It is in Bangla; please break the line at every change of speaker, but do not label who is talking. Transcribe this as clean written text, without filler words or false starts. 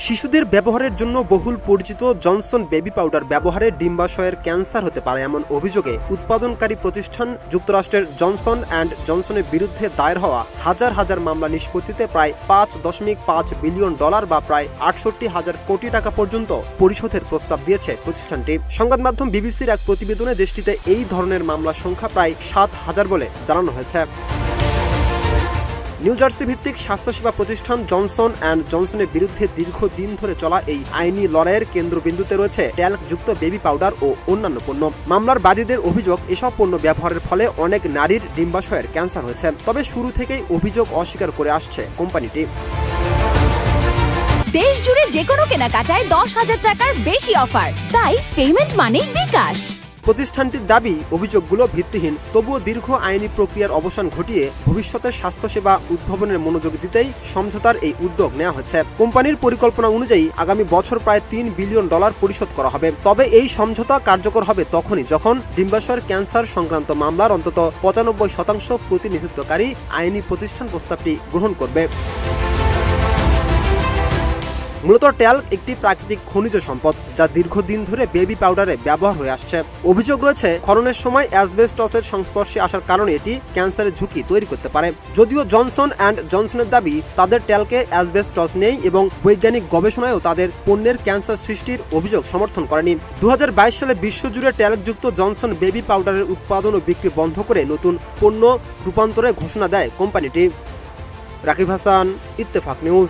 শিশুদের ব্যবহারের জন্য বহুল পরিচিত জনসন বেবি পাউডার ব্যবহারে ডিম্বাশয়ের ক্যান্সার হতে পারে এমন অভিযোগে উৎপাদনকারী প্রতিষ্ঠান যুক্তরাষ্ট্রের জনসন অ্যান্ড জনসনের বিরুদ্ধে দায়ের হওয়া হাজার হাজার মামলা নিষ্পত্তিতে প্রায় $5.5 বিলিয়ন বা প্রায় ৬৮,০০০ কোটি টাকা পর্যন্ত পরিশোধের প্রস্তাব দিয়েছে প্রতিষ্ঠানটি। সংবাদ মাধ্যম বিবিসির এক প্রতিবেদনে দেশটিতে এই ধরনের মামলার সংখ্যা প্রায় ৭,০০০ বলে জানানো হয়েছে। নিউ জার্সি ভিত্তিক স্বাস্থ্যসেবা প্রতিষ্ঠান জনসন অ্যান্ড জনসনের বিরুদ্ধে দীর্ঘদিন ধরে চলা এই আইনি লড়াইয়ের কেন্দ্রবিন্দুতে রয়েছে ট্যাল্কযুক্ত বেবি পাউডার ও অন্যান্য পণ্য। মামলার বাদীদের অভিযোগ, এসব পণ্য ব্যবহারের ফলে অনেক নারীর ডিম্বাশয়ের ক্যান্সার হয়েছে। তবে শুরু থেকেই অভিযোগ অস্বীকার করে আসছে কোম্পানিটি।
দেশ জুড়ে যে কোনো কেনাকাটায় 10,000 টাকার বেশি অফার, তাই পেমেন্ট মানেই বিকাশ।
প্রতিষ্ঠানটির দাবি, অভিযোগগুলো ভিত্তিহীন। তবুও দীর্ঘ আইনি প্রক্রিয়ার অবসান ঘটিয়ে ভবিষ্যতের স্বাস্থ্যসেবা উদ্ভাবনের মনোযোগ দিতেই সমঝোতার এই উদ্যোগ নেওয়া হচ্ছে। কোম্পানির পরিকল্পনা অনুযায়ী আগামী বছর প্রায় $3 বিলিয়ন পরিশোধ করা হবে। তবে এই সমঝোতা কার্যকর হবে তখনই যখন ডিম্বাশয়ের ক্যান্সার সংক্রান্ত মামলার অন্তত 95% প্রতিনিধিত্বকারী আইনি প্রতিষ্ঠান প্রস্তাবটি গ্রহণ করবে। মূলত ট্যাল্ক একটি প্রাকৃতিক খনিজ সম্পদ যা দীর্ঘদিন ধরে বেবি পাউডারে ব্যবহার হয়ে আসছে। অভিযোগ রয়েছে, খননের সময় অ্যাসবেস্টসের সংস্পর্শে আসার কারণে এটি ক্যান্সারের ঝুঁকি তৈরি করতে পারে। যদিও জনসন অ্যান্ড জনসনের দাবি, তাদের ট্যাল্কে অ্যাসবেস্টস নেই এবং বৈজ্ঞানিক গবেষণায়ও তাদের পণ্যের ক্যান্সার সৃষ্টির অভিযোগ সমর্থন করেনি। 2022 সালে বিশ্বজুড়ে ট্যাল্কযুক্ত জনসন বেবি পাউডারের উৎপাদন ও বিক্রি বন্ধ করে নতুন পণ্য রূপান্তরের ঘোষণা দেয় কোম্পানিটি। রাকিব হাসান, ইত্তেফাক নিউজ।